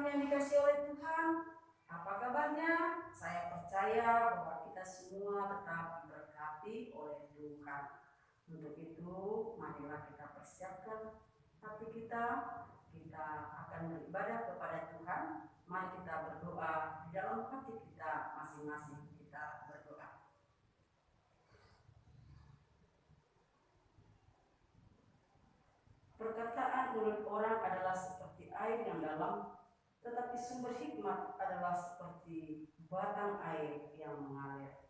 yang dikasih oleh Tuhan, apa kabarnya? Saya percaya bahwa kita semua tetap diberkati oleh Tuhan. Untuk itu, marilah kita persiapkan hati kita akan beribadah kepada Tuhan. Mari kita berdoa di dalam hati kita masing-masing, kita berdoa. Perkataan mulut orang adalah seperti air yang dalam, tetapi sumber hikmat adalah seperti batang air yang mengalir.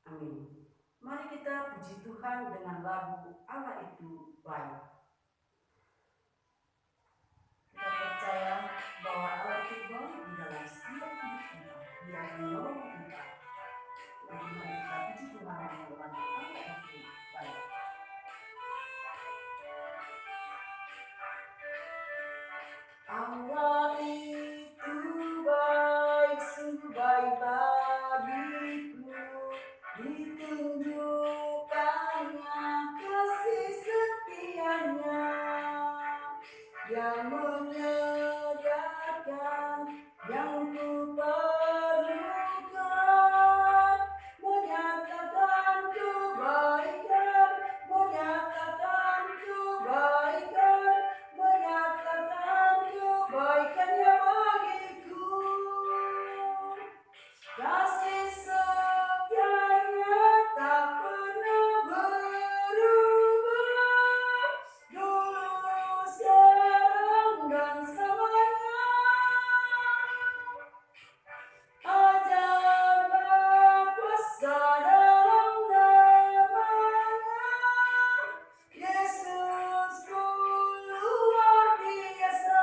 Amin. Mari kita puji Tuhan dengan lagu Allah itu baik. Kita percaya bahwa Allah itu baik di dalam setiap hidup kita. Dia menolong kita. Jadi mari kita puji Tuhan dengan lagu Allah itu baik. Allah itu baik, sungguh baik bagiku, ditunjukkannya kasih setianya yang menyediakan yang ku perlukan, menyatakan kebaikan, menyatakan kebaikan, menyatakan kebaikannya bagiku. Kasih setianya tak pernah berubah, dulu, sekarang, dan selamanya. Ajarlah kuasa dalam namanya, Yesusku luar biasa.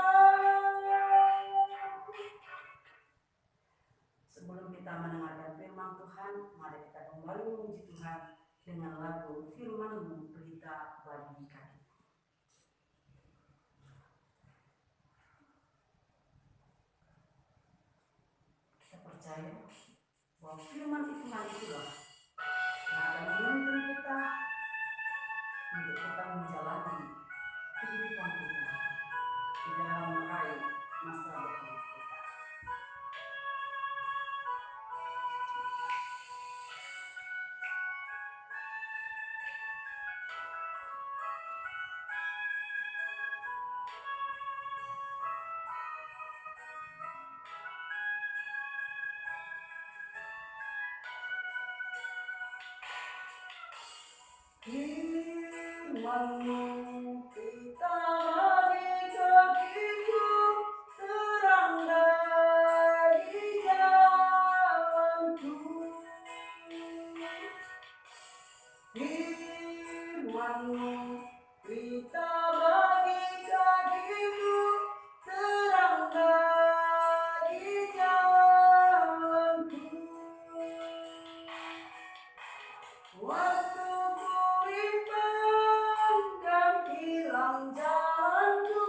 Sebelum kita mendengarkan firman Tuhan, mari kita kembali memuji Tuhan dengan lagu Firman-Mu Pelita bagi kami. Kita percaya bahwa firman Tuhan itulah yang akan menuntun kita untuk kita menjalani kehidupan kita di dalam meraih masa depan kita. Firman-Mu kita bagi kakiku, terang bagi jalanku. Firman-Mu kita bagi kakiku, terang bagi jalanku. Waktu ku bimbang dan hilang jalanku,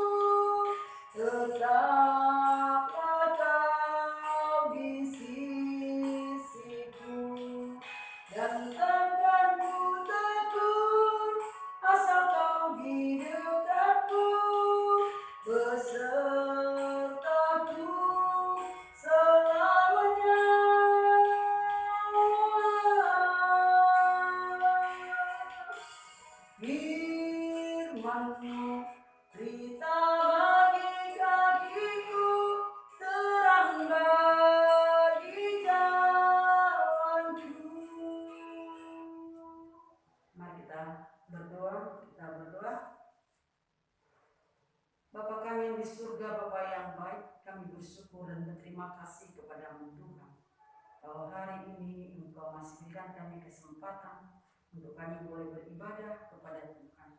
tetaplah Kau di sisiku, dan takkan ku takut asal Kau di dekatku, besertaku selamanya. Firman-Mu pelita bagi kakiku, terang bagi jalanku. Mari kita berdoa. Bapa kami yang di surga, Bapa yang baik, kami bersyukur dan berterima kasih kepada-Mu Tuhan. Kalau hari ini Engkau masih berikan kami kesempatan untuk kami boleh beribadah kepada Tuhan.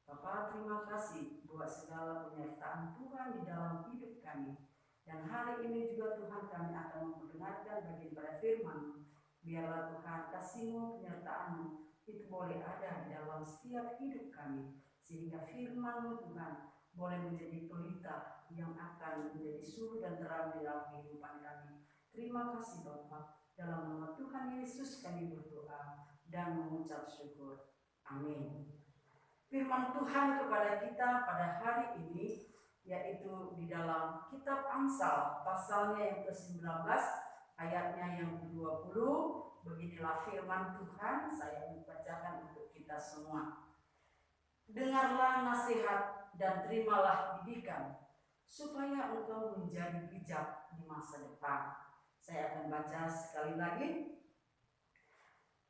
Bapa, terima kasih buat segala penyertaan Tuhan di dalam hidup kami. Dan hari ini juga Tuhan kami akan mendengarkan bagian pada firman-Mu. Biarlah Tuhan kasih-Mu, penyertaan-Mu itu boleh ada di dalam setiap hidup kami. Sehingga firman-Mu Tuhan boleh menjadi pelita yang akan menjadi suluh dan terang di dalam kehidupan kami. Terima kasih Bapa. Dalam nama Tuhan Yesus kami berdoa dan mengucap syukur. Amin. Firman Tuhan kepada kita pada hari ini yaitu di dalam kitab Amsal pasalnya yang ke-19 ayatnya yang ke-20. Beginilah firman Tuhan, saya membacakan untuk kita semua. Dengarlah nasihat dan terimalah didikan, supaya engkau menjadi bijak di masa depan. Saya akan baca sekali lagi.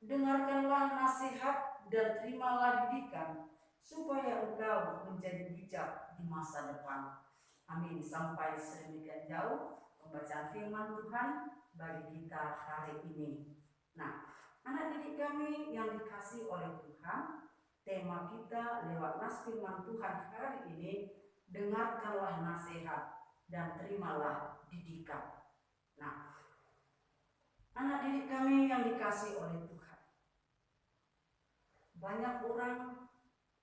Dengarkanlah nasihat dan terimalah didikan, supaya engkau menjadi bijak di masa depan. Amin. Sampai sedemikian jauh pembacaan firman Tuhan bagi kita hari ini. Nah, anak didik kami yang dikasihi oleh Tuhan, tema kita lewat nas firman Tuhan hari ini, dengarkanlah nasihat dan terimalah didikan. Nah, anak didik kami yang dikasihi oleh Tuhan, banyak orang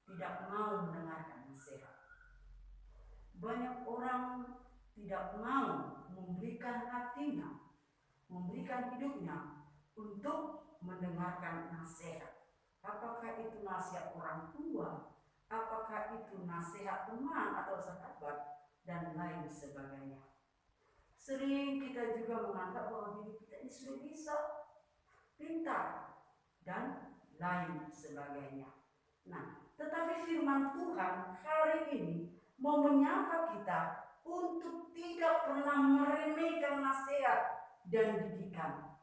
tidak mau mendengarkan nasihat. Banyak orang tidak mau memberikan hatinya, memberikan hidupnya untuk mendengarkan nasihat. Apakah itu nasihat orang tua, apakah itu nasihat teman atau sahabat, dan lain sebagainya. Sering kita juga menganggap bahwa diri kita ini sudah bisa, pintar, dan lain sebagainya. Nah, tetapi firman Tuhan hari ini mau menyapa kita untuk tidak pernah meremehkan nasihat dan didikan.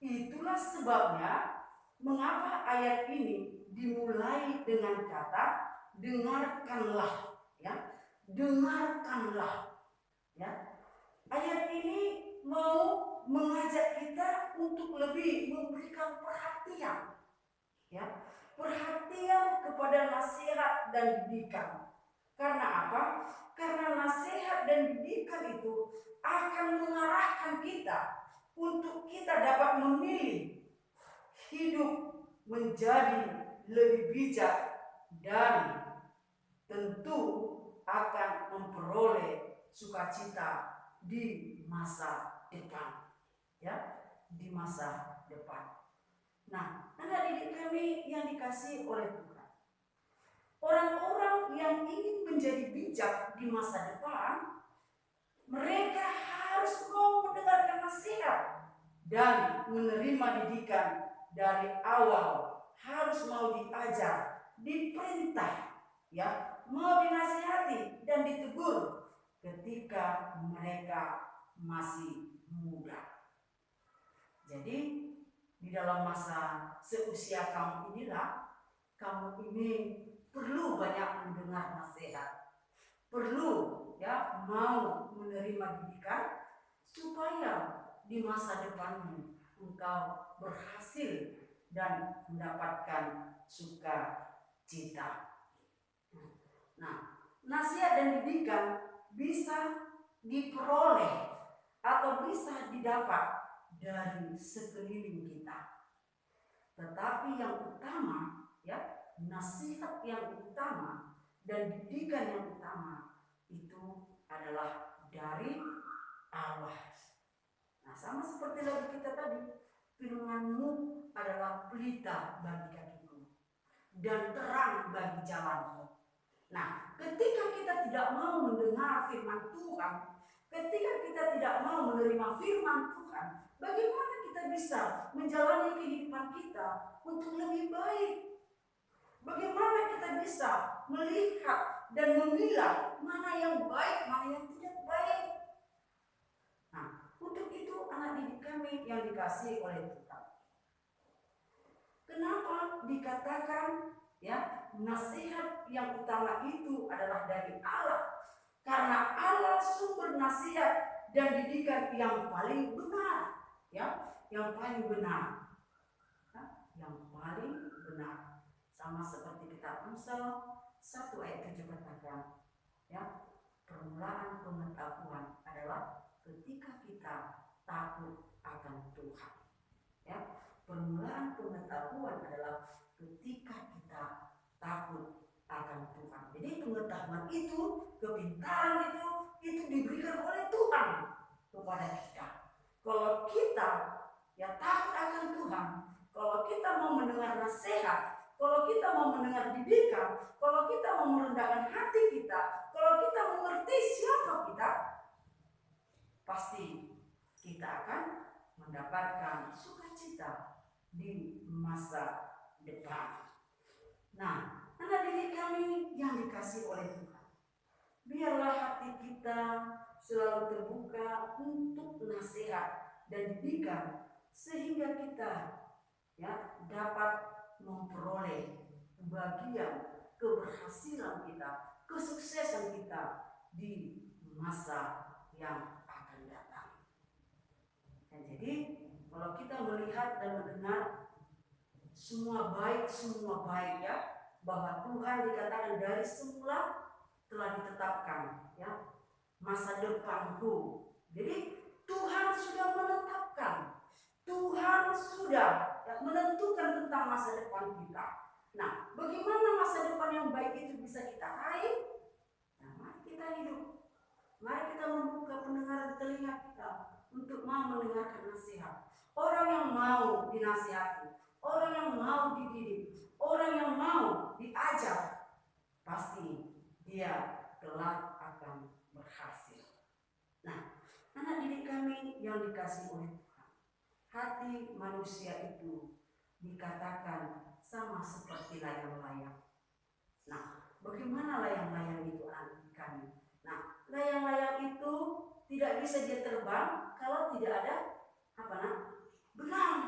Itulah sebabnya mengapa ayat ini dimulai dengan kata dengarkanlah, ya. Dengarkanlah, ya. Ayat ini mau mengajak kita untuk lebih memberikan perhatian, ya. Perhatian kepada nasihat dan didikan. Karena apa? Karena nasihat dan didikan itu akan mengarahkan kita untuk kita dapat memilih hidup menjadi lebih bijak dan tentu akan memperoleh sukacita di masa depan, ya, di masa depan. Nah, anak didik kami yang dikasihi oleh Tuhan, orang-orang yang ingin menjadi bijak di masa depan, mereka harus mau mendengarkan nasihat dan menerima didikan dari awal. Harus mau diajar, diperintah, ya, mau dinasihati dan ditegur ketika mereka masih muda. Jadi di dalam masa seusia kamu inilah, kamu ini perlu banyak mendengar nasihat, perlu, ya, mau menerima didikan supaya di masa depanmu engkau berhasil dan mendapatkan sukacita. Nah, nasihat dan didikan bisa diperoleh atau bisa didapat dari sekeliling kita. Tetapi yang utama, ya, nasihat yang utama dan didikan yang utama itu adalah dari Allah. Nah, sama seperti lagu kita tadi, firman-Mu adalah pelita bagi kakiku dan terang bagi jalanku. Nah, ketika kita tidak mau mendengar firman Tuhan, ketika kita tidak mau menerima firman Tuhan, bagaimana kita bisa menjalani kehidupan kita untuk lebih baik? Bagaimana kita bisa melihat dan memilah mana yang baik, mana yang tidak baik? Nah, untuk itu anak didik kami yang dikasihi oleh Tuhan, kenapa dikatakan, ya, nasihat yang utama itu adalah dari Allah? Karena Allah sumber nasihat dan didikan yang paling benar, ya, yang paling benar, yang paling benar. Sama seperti kitab Amsal 1 ayat 7 katakan, ya, permulaan pengetahuan adalah ketika kita takut akan Tuhan, ya. Permulaan pengetahuan adalah ketika kita takut akan Tuhan. Jadi pengetahuan itu, kepintaran itu diberikan oleh Tuhan kepada kita. Kalau kita, ya, takut akan Tuhan, kalau kita mau mendengar nasihat, kalau kita mau mendengar didikan, kalau kita mau merendahkan hati kita, kalau kita mengerti seperti siapa kita, pasti kita akan mendapatkan sukacita di masa depan. Nah, anak didik kami yang dikasih oleh Tuhan, biarlah hati kita selalu terbuka untuk nasihat dan didikan, sehingga kita dapat memperoleh bagian keberhasilan kita, kesuksesan kita di masa yang akan datang. Dan jadi kalau kita melihat dan mendengar semua baik ya, bahwa Tuhan dikatakan dari semula telah ditetapkan masa depanku. Jadi Tuhan sudah menetapkan, Tuhan sudah menentukan tentang masa depan kita. Nah, bagaimana masa depan yang baik itu bisa kita raih? Nah, mari kita hidup, mari kita membuka pendengaran telinga kita untuk mau mendengarkan nasihat. Orang yang mau dinasihati, orang yang mau dididik, orang yang mau diajar, pasti dia kelak akan berhasil. Nah, anak didik kami yang dikasih oleh Tuhan, hati manusia itu dikatakan sama seperti layang-layang. Nah, bagaimana layang-layang itu anak didik kami? Nah, layang-layang itu tidak bisa dia terbang kalau tidak ada benang.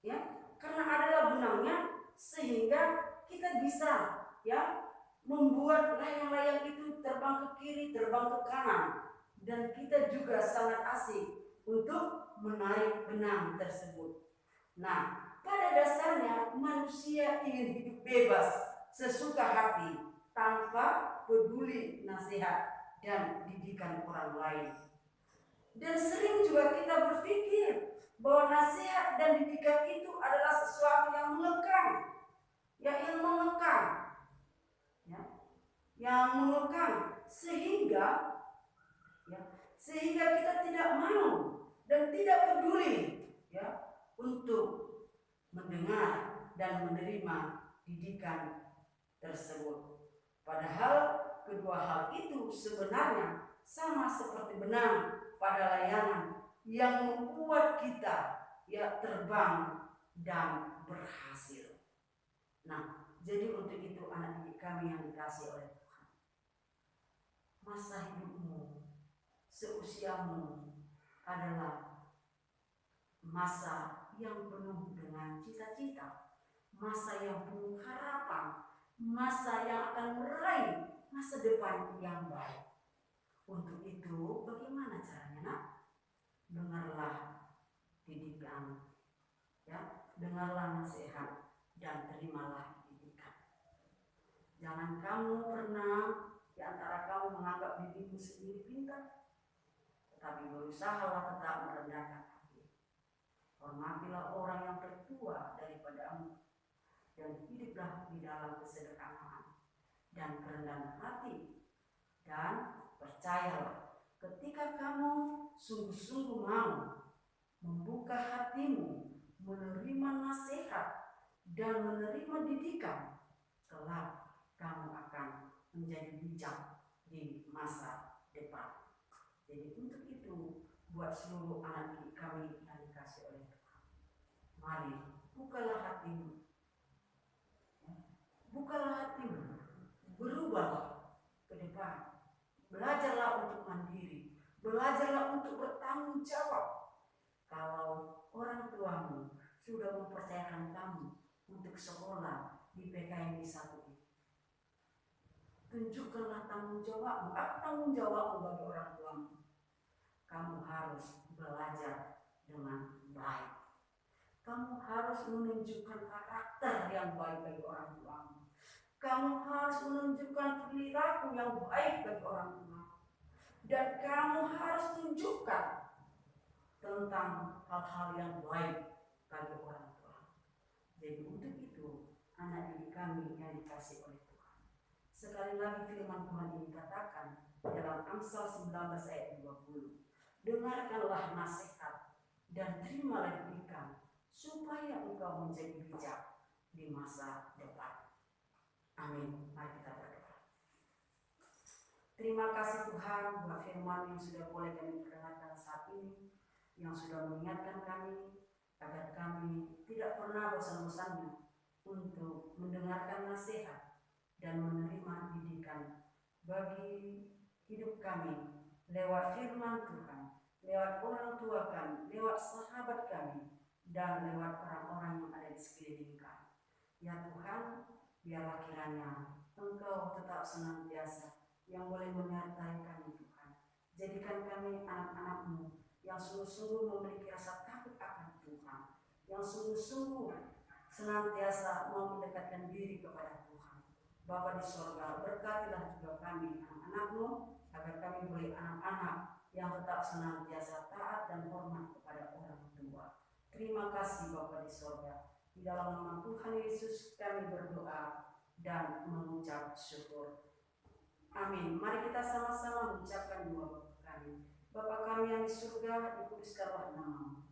Ya, karena adalah benangnya sehingga kita bisa membuat layang-layang itu terbang ke kiri, terbang ke kanan, dan kita juga sangat asik untuk menarik benang tersebut. Nah, pada dasarnya manusia ingin hidup bebas, sesuka hati, tanpa peduli nasihat dan didikan orang lain. Dan sering juga kita berpikir bahwa nasihat dan didikan itu adalah sesuatu yang mengekang, yang mengekang, sehingga kita tidak mau dan tidak peduli untuk mendengar dan menerima didikan tersebut. Padahal kedua hal itu sebenarnya sama seperti benang pada layangan yang membuat kita terbang dan berhasil. Nah, jadi untuk itu anak didik kami yang dikasih oleh Tuhan, masa hidupmu, seusiamu adalah masa yang penuh dengan cita-cita, masa yang penuh harapan, masa yang akan meraih masa depan yang baik. Untuk itu bagaimana caranya, nak? Dengarlah didikan, dengarlah nasihat dan terimalah didikan. Jangan kamu pernah di antara kamu menganggap dirimu sendiri pintar, tetapi berusahalah tetap merendahkan hati. Hormatilah orang yang tertua daripadamu dan hiduplah di dalam kesederhanaan dan kerendahan hati. Dan percayalah, ketika kamu sungguh-sungguh mau membuka hatimu, menerima nasihat dan menerima didikan, kelak kamu akan menjadi bijak di masa depan. Jadi untuk itu, buat seluruh anak didik kami yang dikasih oleh Tuhan, mari bukalah hatimu, berubahlah ke depan. Belajarlah untuk mandiri, belajarlah untuk bertanggung jawab. Kalau orang tuamu sudah mempercayakan kamu untuk sekolah di PKMI 1 ini, tunjukkanlah tanggung jawabmu. Apa tanggung jawabmu bagi orang tuamu? Kamu harus belajar dengan baik. Kamu harus menunjukkan karakter yang baik bagi orang tuamu. Kamu harus menunjukkan perilaku yang baik bagi orang tua. Dan kamu harus tunjukkan tentang hal-hal yang baik bagi orang tua. Jadi untuk itu, anak didik kami yang dikasih oleh Tuhan, sekali lagi firman Tuhan ini katakan dalam Amsal 19 ayat 20, dengarkanlah nasihat dan terimalah didikan, supaya engkau menjadi bijak di masa depan. Amin. Mari kita berdoa. Terima kasih Tuhan buat firman yang sudah boleh kami perdengarkan saat ini, yang sudah mengingatkan kami agar kami tidak pernah bosan-bosannya untuk mendengarkan nasihat dan menerima didikan bagi hidup kami lewat firman Tuhan, lewat orang tua kami, lewat sahabat kami, dan lewat orang-orang yang ada di sekeliling kami. Ya Tuhan, biarlah kiranya Engkau tetap senantiasa yang boleh menyertai kami Tuhan. Jadikan kami anak-anak-Mu yang sungguh-sungguh memiliki rasa takut akan Tuhan, yang sungguh-sungguh senantiasa mau mendekatkan diri kepada Tuhan. Bapa di sorga, berkatilah juga kami anak-anak-Mu, agar kami boleh anak-anak yang tetap senantiasa taat dan hormat kepada orang tua. Terima kasih Bapa di sorga. Di dalam nama Tuhan Yesus kami berdoa dan mengucap syukur. Amin. Mari kita sama-sama mengucapkan doa Bapa kami. Bapa kami yang di surga, dikuduskanlah nama-Mu.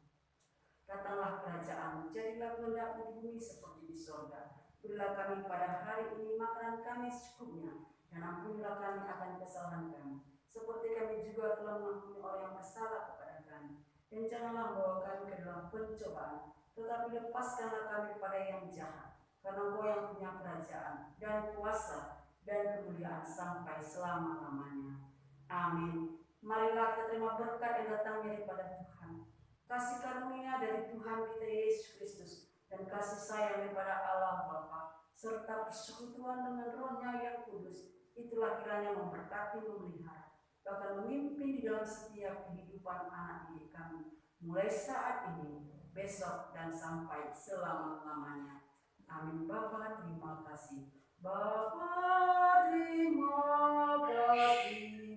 Datanglah kerajaan-Mu, jadilah kehendak-Mu di bumi seperti di surga. Berilah kami pada hari ini makanan kami secukupnya, dan ampunilah kami akan kesalahan kami, seperti kami juga telah mengampuni orang yang bersalah kepada kami. Dan janganlah membawa kami ke dalam pencobaan, tetapi lepaskanlah kami pada yang jahat, karena Engkau yang punya kerajaan dan kuasa dan kemuliaan sampai selama-lamanya. Amin. Marilah kita terima berkat yang datang daripada Tuhan, kasih karunia dari Tuhan kita Yesus Kristus, dan kasih sayang daripada Allah Bapa, serta persekutuan dengan Roh-Nya yang kudus, itulah kiranya memberkati, memelihara, bahkan memimpin di dalam setiap kehidupan anak didik kami, mulai saat ini, besok, dan sampai selama-lamanya. Amin. Bapa, terima kasih. Bapa, terima kasih.